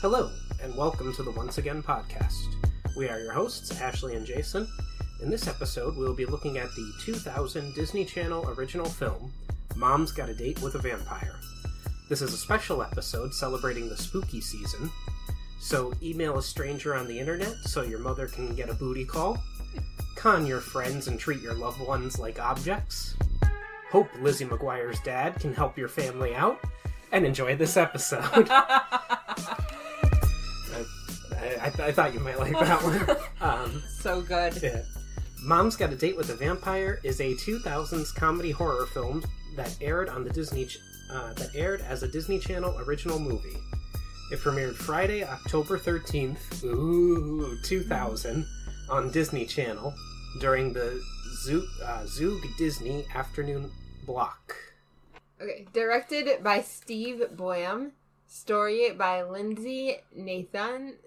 Hello, and welcome to the Once Again podcast. We are your hosts, Ashley and Jason. In this episode, we'll be looking at the 2000 Disney Channel original film, Mom's Got a Date with a Vampire. This is a special episode celebrating the spooky season, so email a stranger on the internet so your mother can get a booty call, con your friends and treat your loved ones like objects, hope Lizzie McGuire's dad can help your family out, and enjoy this episode. I thought you might like that one. So good. Yeah. Mom's Got a Date with a Vampire is a 2000s comedy horror film that aired on the as a Disney Channel original movie. It premiered Friday, October 13th, 2000, on Disney Channel during the Zoog Disney afternoon block. Okay, directed by Steve Boyum, story by Lindsay Nathans?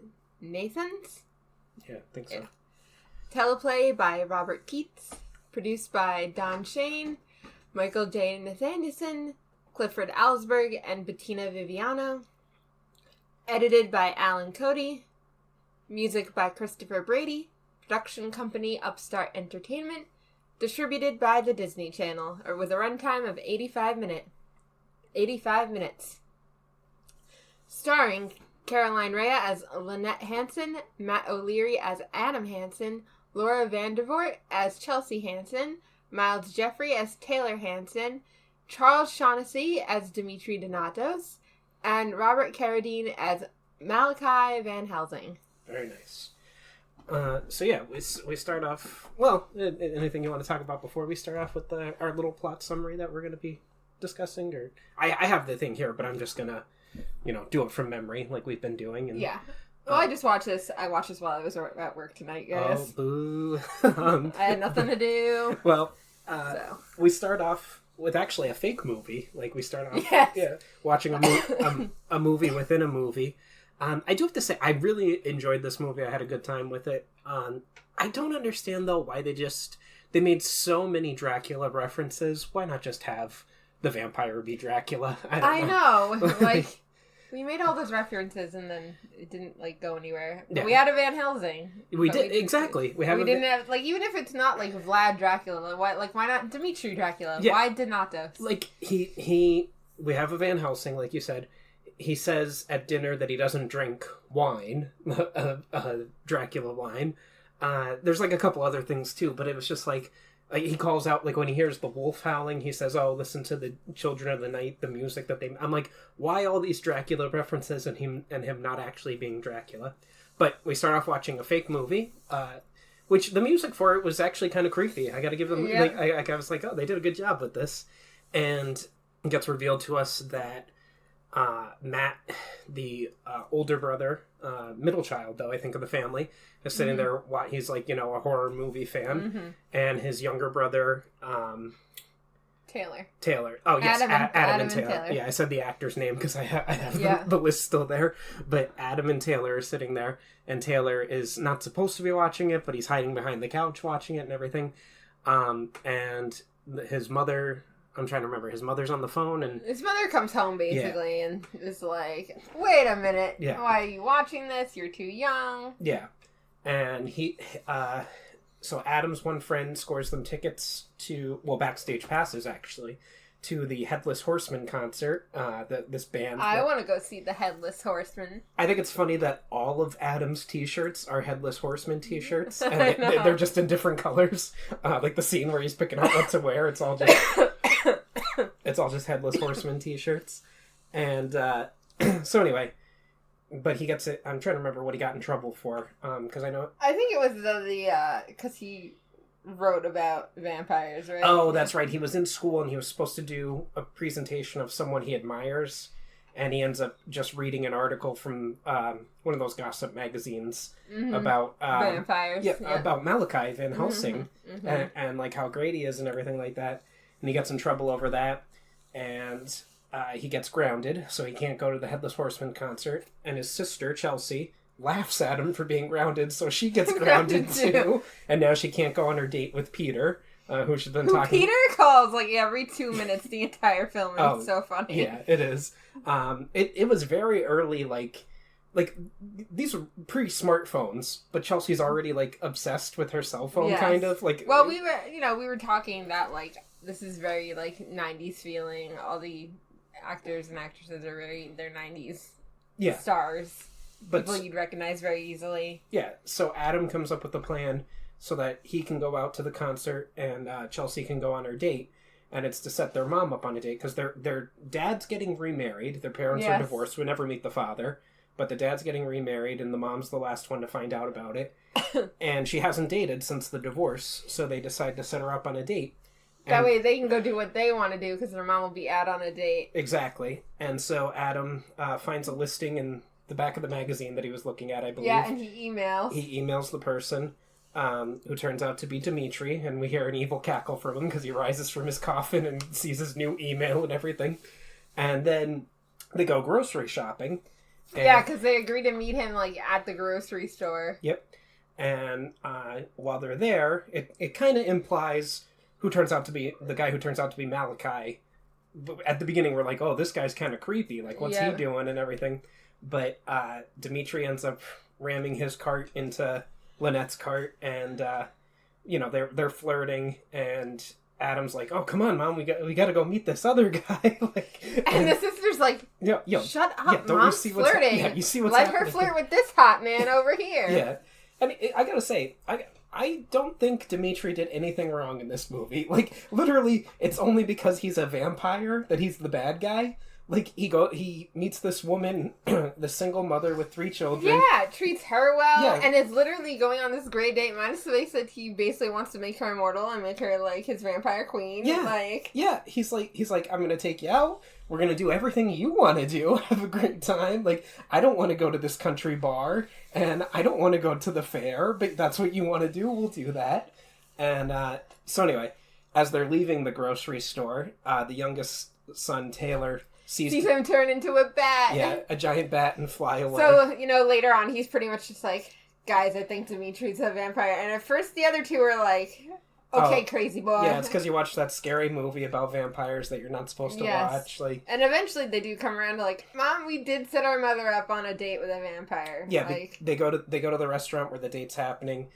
Yeah, I think so. Yeah. Teleplay by Robert Keats, produced by Don Shane, Michael J. Nathanson, Clifford Alsberg, and Bettina Viviano. Edited by Alan Cody. Music by Christopher Brady. Production company Upstart Entertainment. Distributed by the Disney Channel, or with a runtime of 85 minutes. Starring Caroline Rhea as Lynette Hansen, Matt O'Leary as Adam Hansen, Laura Vandervoort as Chelsea Hansen, Myles Jeffrey as Taylor Hansen, Charles Shaughnessy as Dimitri Denatos, and Robert Carradine as Malachi Van Helsing. Very nice. So yeah, we start off... Well, anything you want to talk about before we start off with our little plot summary that we're going to be discussing? Or I have the thing here, but I'm just going to, do it from memory like we've been doing. And, yeah. Well, I just watched this. I watched this while I was at work tonight, guys. Oh, boo. I had nothing to do. Well, we start off with actually a fake movie. Like, we start off watching a movie within a movie. I do have to say, I really enjoyed this movie. I had a good time with it. I don't understand, though, why they made so many Dracula references. Why not just have the vampire be Dracula? I know. Like, we made all those references and then it didn't, go anywhere. But we had a Van Helsing. We did, exactly. We didn't have, even if it's not, Vlad Dracula, why not Dimitri Dracula? Yeah. Why Denatos? We have a Van Helsing, like you said. He says at dinner that he doesn't drink wine, Dracula wine. There's a couple other things too, but it was just he calls out, when he hears the wolf howling, he says, "Oh, listen to the children of the night, the music that they..." I'm like, why all these Dracula references and him not actually being Dracula? But we start off watching a fake movie, which the music for it was actually kind of creepy. I got to give them, I was like, oh, they did a good job with this. And it gets revealed to us that Matt, the older brother, middle child, though, I think, of the family, is sitting there. He's a horror movie fan, and his younger brother, Taylor. Oh, yes, Adam and Taylor. Yeah, I said the actor's name because I have the list still there. But Adam and Taylor are sitting there, and Taylor is not supposed to be watching it, but he's hiding behind the couch watching it and everything. And his mother... I'm trying to remember. His mother's on the phone, and his mother comes home basically, and is like, "Wait a minute, why are you watching this? You're too young." Yeah, and so Adam's one friend scores them tickets to backstage passes actually to the Headless Horseman concert. This band. I want to go see the Headless Horseman. I think it's funny that all of Adam's T-shirts are Headless Horseman T-shirts, and they're just in different colors. Like the scene where he's picking out what to wear, it's all just Headless Horseman T-shirts. And so anyway, but he gets it. I'm trying to remember what he got in trouble for, because I think it was because he wrote about vampires, right? Oh, that's right. He was in school and he was supposed to do a presentation of someone he admires, and he ends up just reading an article from one of those gossip magazines about vampires. Yeah, about Malachi Van Helsing and how great he is and everything like that. And he gets in trouble over that, and he gets grounded, so he can't go to the Headless Horseman concert. And his sister, Chelsea, laughs at him for being grounded, so she gets grounded too. And now she can't go on her date with Peter, who she's been talking... Peter calls every 2 minutes the entire film, and it's so funny. Yeah, it is. It was very early, like, these are pre-smartphones, but Chelsea's already, like, obsessed with her cell phone, Yes. kind of. Like, well, we were talking that, like, this is very, like, 90s feeling. All the actors and actresses are they're 90s stars. But people you'd recognize very easily. Yeah, so Adam comes up with a plan so that he can go out to the concert and Chelsea can go on her date. And it's to set their mom up on a date because their dad's getting remarried. Their parents are divorced. We never meet the father. But the dad's getting remarried and the mom's the last one to find out about it. And she hasn't dated since the divorce, so they decide to set her up on a date. That way they can go do what they want to do because their mom will be out on a date. Exactly. And so Adam finds a listing in the back of the magazine that he was looking at, I believe. Yeah, and he emails. He emails the person, who turns out to be Dimitri, and we hear an evil cackle from him because he rises from his coffin and sees his new email and everything. And then they go grocery shopping. Yeah, because they agree to meet him, like, at the grocery store. Yep. And while they're there, it kind of implies the guy who turns out to be Malachi. At the beginning, we're like, oh, this guy's kind of creepy. Like, what's he doing and everything? But Dimitri ends up ramming his cart into Lynette's cart, and they're flirting, and Adam's like, "Oh, come on, Mom, we got to go meet this other guy." and the sister's like, "Yo, shut up, don't Mom's you see flirting. You see what's Let happening. her flirt with this hot man over here." Yeah, and I gotta say, I don't think Dimitri did anything wrong in this movie. Like, literally, it's only because he's a vampire that he's the bad guy. Like, he meets this woman, the single mother with 3 children. Yeah, treats her well, and is literally going on this great date. Minus the fact that he basically wants to make her immortal and make her, like, his vampire queen. Yeah, he's like, I'm gonna take you out. We're gonna do everything you want to do. Have a great time. Like, I don't want to go to this country bar, and I don't want to go to the fair, but that's what you want to do. We'll do that. And so anyway, as they're leaving the grocery store, the youngest son, Taylor, sees him turn into a bat. Yeah, a giant bat and fly away. So, later on, he's pretty much just like, guys, I think Dimitri's a vampire. And at first, the other two are like, okay, crazy boy. Yeah, it's because you watched that scary movie about vampires that you're not supposed to watch. Like, and eventually they do come around to like, Mom, we did set our mother up on a date with a vampire. Yeah, they go to the restaurant where the date's happening.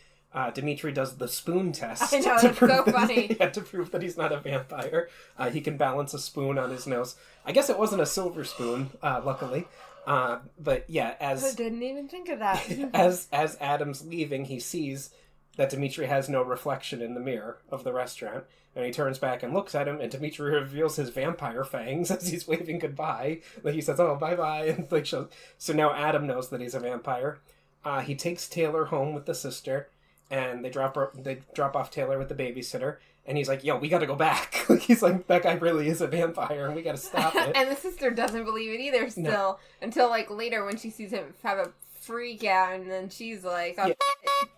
Dimitri does the spoon test. I know, it's so funny. To prove that he's not a vampire. He can balance a spoon on his nose. I guess it wasn't a silver spoon, luckily. But yeah, I didn't even think of that. as Adam's leaving, he sees that Dimitri has no reflection in the mirror of the restaurant. And he turns back and looks at him, and Dimitri reveals his vampire fangs as he's waving goodbye. Like, he says, "Oh, bye-bye." And like, so now Adam knows that he's a vampire. He takes Taylor home with the sister. And they drop off Taylor with the babysitter, and he's like, "Yo, we got to go back." He's like, "That guy really is a vampire, and we got to stop it." And the sister doesn't believe it either. Still, until like later when she sees him have a freak out, and then she's like, "Oh,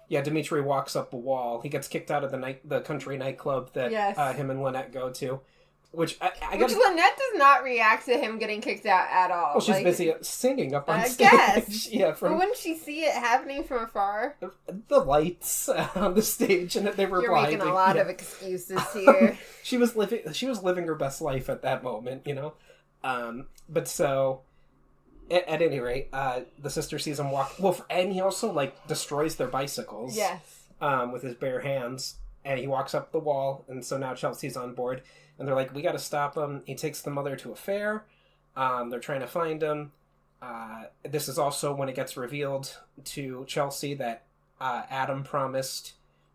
yeah." Dimitri walks up a wall. He gets kicked out of the country nightclub that him and Lynette go to. Which Lynette does not react to him getting kicked out at all. Well, she's busy singing up on stage. Guess. Yeah, but wouldn't she see it happening from afar? The lights on the stage, and they were blinding. You're making a lot of excuses here. She was living her best life at that moment, But so, at any rate, the sister sees him walk. Well, and he also like destroys their bicycles. Yes. With his bare hands, and he walks up the wall, and so now Chelsea's on board. And they're like, we got to stop him. He takes the mother to a fair. They're trying to find him. This is also when it gets revealed to Chelsea that Adam promised...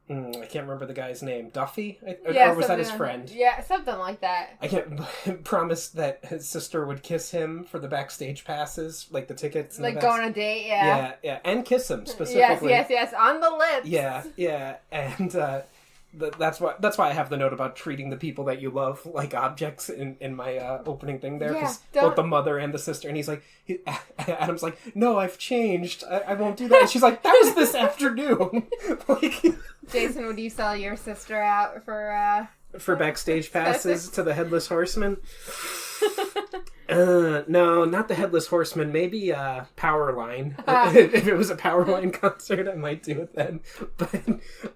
I can't remember the guy's name. Duffy? Or was that his friend? Yeah, something like that. I can't... promised that his sister would kiss him for the backstage passes, like the tickets. Like go on a date, yeah. Yeah. And kiss him, specifically. Yes. On the lips. Yeah. And... That's why I have the note about treating the people that you love like objects in my opening thing there. Because both the mother and the sister, and Adam's like, "No, I've changed. I won't do that." And she's like, "That was this afternoon." Jason, would you sell your sister out for backstage passes to the Headless Horseman? No, not the Headless Horseman. Maybe Powerline. If it was a Powerline concert, I might do it then.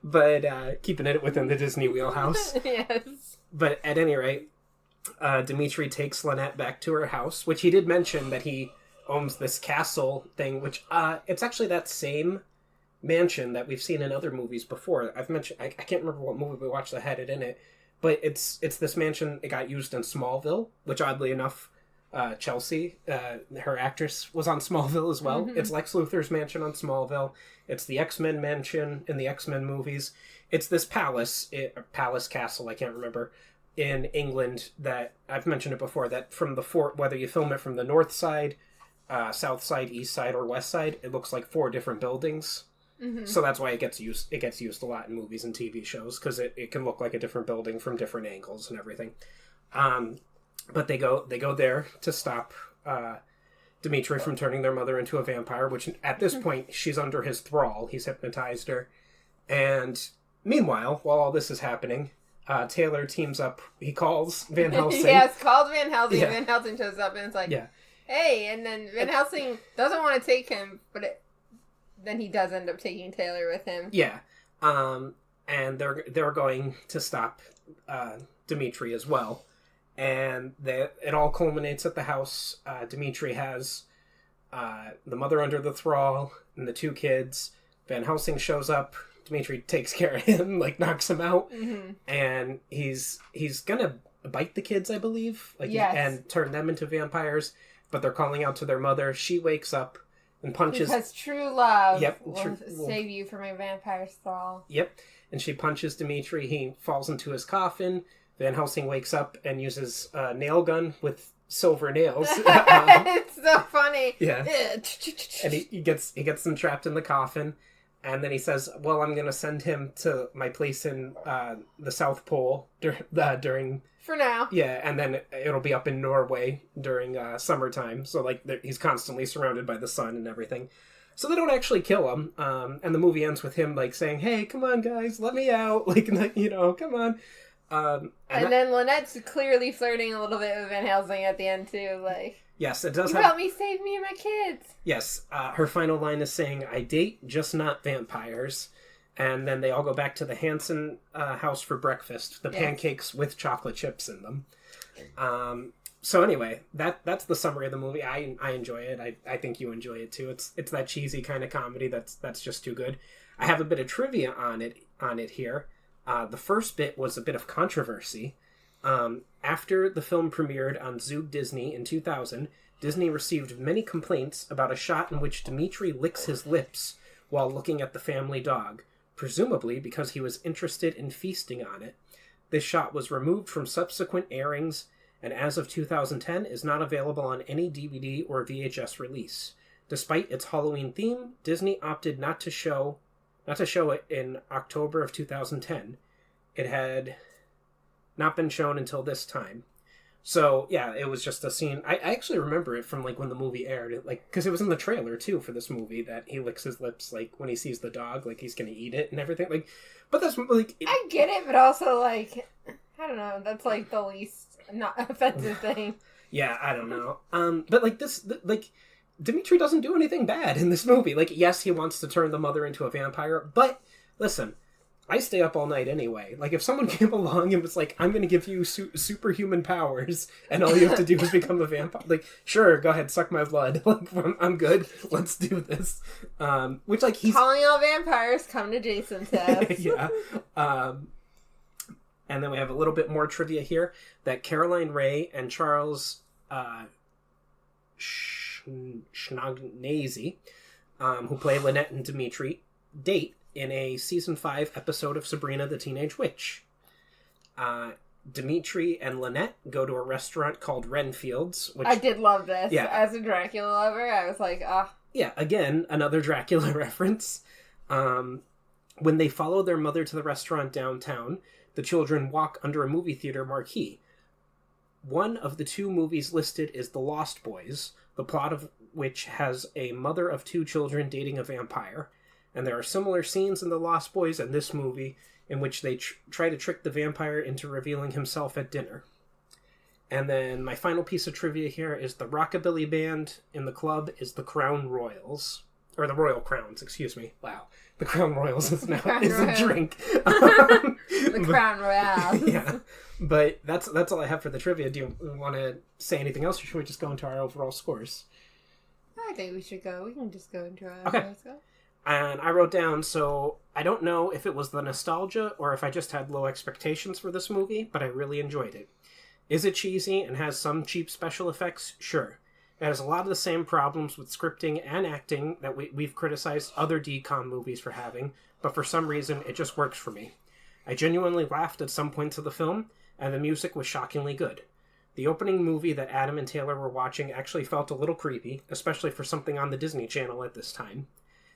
But keeping it within the Disney wheelhouse. Yes. But at any rate, Dimitri takes Lynette back to her house, which he did mention that he owns this castle thing, which it's actually that same mansion that we've seen in other movies before. I've mentioned I can't remember what movie we watched that had it in it, but it's this mansion. It got used in Smallville, which oddly enough, Chelsea, her actress, was on Smallville as well. It's Lex Luthor's mansion on Smallville. It's the X-Men mansion in the X-Men movies. It's this palace castle, I can't remember, in England that I've mentioned it before, that from the fort, whether you film it from the north side, south side, east side, or west side, it looks like 4 different buildings. So that's why it gets used a lot in movies and TV shows, because it can look like a different building from different angles and everything. But they go there to stop Dimitri from turning their mother into a vampire, which at this point she's under his thrall. He's hypnotized her. And meanwhile, while all this is happening, Taylor teams up. He calls Van Helsing. Yes, calls Van Helsing. Yeah. Van Helsing shows up and it's like, hey, and then Van Helsing doesn't want to take him, but then he does end up taking Taylor with him. Yeah. And they're going to stop Dimitri as well. And it all culminates at the house. Dimitri has the mother under the thrall and the 2 kids. Van Helsing shows up. Dimitri takes care of him, like knocks him out. And he's gonna bite the kids, I believe, and turn them into vampires. But they're calling out to their mother. She wakes up and punches. Because true love will save you from a vampire thrall. Yep. And she punches Dimitri. He falls into his coffin. Van Helsing wakes up and uses a nail gun with silver nails. It's so funny. Yeah. And he gets them trapped in the coffin. And then he says, well, I'm going to send him to my place in the South Pole during... For now. Yeah, and then it'll be up in Norway during summertime. So, he's constantly surrounded by the sun and everything. So they don't actually kill him. And the movie ends with him, saying, hey, come on, guys, let me out. Come on. And then Lynette's clearly flirting a little bit with Van Helsing at the end, too. Yes, it does. You help me save me and my kids. Yes, her final line is saying, I date, just not vampires. And then they all go back to the Hansen house for breakfast. The pancakes with chocolate chips in them. So anyway, that's the summary of the movie. I enjoy it. I think you enjoy it too. It's that cheesy kind of comedy that's just too good. I have a bit of trivia on it here. The first bit was a bit of controversy. After the film premiered on Zug Disney in 2000, Disney received many complaints about a shot in which Dimitri licks his lips while looking at the family dog, presumably because he was interested in feasting on it. This shot was removed from subsequent airings, and as of 2010 is not available on any DVD or VHS release. Despite its Halloween theme, Disney opted not to show it in October of 2010. It had not been shown until this time. So, yeah, it was just a scene. I actually remember it from, when the movie aired. Because it was in the trailer, too, for this movie, that he licks his lips, when he sees the dog, he's gonna eat it and everything. But that's, I get it, but also, I don't know, that's, the least not offensive thing. Yeah, I don't know. But, Dimitri doesn't do anything bad in this movie. Yes, he wants to turn the mother into a vampire, but, listen, I stay up all night anyway. If someone came along and was I'm going to give you superhuman powers, and all you have to do is become a vampire, sure, go ahead, suck my blood. I'm good. Let's do this. Which, he's... Calling all vampires, come to Jason's house. Yeah. And then we have a little bit more trivia here, that Caroline Rhea and Charles Shaughnessy, who play Lynette and Dimitri, date in a season 5 episode of Sabrina the Teenage Witch. Dimitri and Lynette go to a restaurant called Renfield's. Which, I did love this. Yeah. As a Dracula lover, I was like, ah. Yeah, again, another Dracula reference. When they follow their mother to the restaurant downtown, the children walk under a movie theater marquee. One of the 2 movies listed is The Lost Boys, the plot of which has a mother of 2 children dating a vampire. And there are similar scenes in The Lost Boys and this movie in which they try to trick the vampire into revealing himself at dinner. And then my final piece of trivia here is the rockabilly band in the club is the Crown Royals. Or the Royal Crowns, excuse me. Wow. The Crown Royals is now a drink. The Crown Royale. Yeah. But that's all I have for the trivia. Do you want to say anything else, or should we just go into our overall scores? I think we should go. We can just go into it. Okay. Let's go. And I wrote down, so I don't know if it was the nostalgia or if I just had low expectations for this movie, but I really enjoyed it. Is it cheesy and has some cheap special effects? Sure. It has a lot of the same problems with scripting and acting that we've criticized other DCOM movies for having, but for some reason it just works for me. I genuinely laughed at some points of the film, and the music was shockingly good. The opening movie that Adam and Taylor were watching actually felt a little creepy, especially for something on the Disney Channel at this time.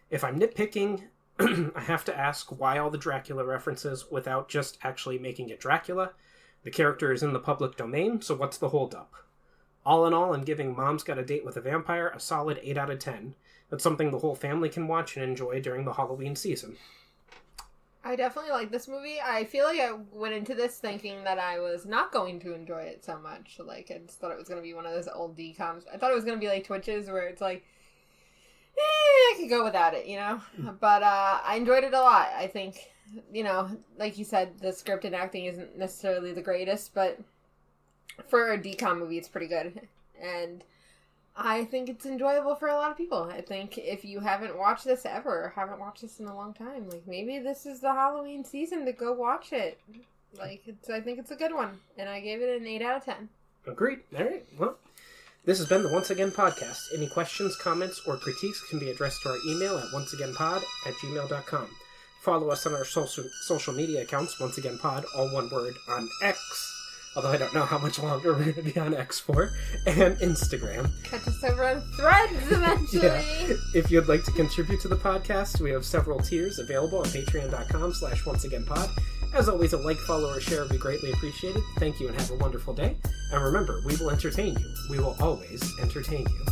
If I'm nitpicking, I have to ask why all the Dracula references without just actually making it Dracula. The character is in the public domain, so what's the holdup? All in all, I'm giving Mom's Got a Date with a Vampire a solid 8 out of 10. That's something the whole family can watch and enjoy during the Halloween season. I definitely like this movie. I feel like I went into this thinking that I was not going to enjoy it so much. Like, I just thought it was going to be one of those old DCOMs. I thought it was going to be like Twitches, where it's like, I could go without it, you know? But I enjoyed it a lot. I think, you know, like you said, the script and acting isn't necessarily the greatest, but for a DCOM movie, it's pretty good. And I think it's enjoyable for a lot of people. I think if you haven't watched this ever, or haven't watched this in a long time, like, maybe this is the Halloween season to go watch it. Like, I think it's a good one. And I gave it an 8 out of 10. Agreed. All right. Well, this has been the Once Again Podcast. Any questions, comments, or critiques can be addressed to our email at onceagainpod@gmail.com. Follow us on our social media accounts, Once Again Pod, all one word, on X, although I don't know how much longer we're going to be on X for, and Instagram. Catch us over on Threads eventually. Yeah. If you'd like to contribute to the podcast, we have several tiers available on patreon.com/onceagainpod. As always, a like, follow, or share would be greatly appreciated. Thank you and have a wonderful day. And remember, we will entertain you. We will always entertain you.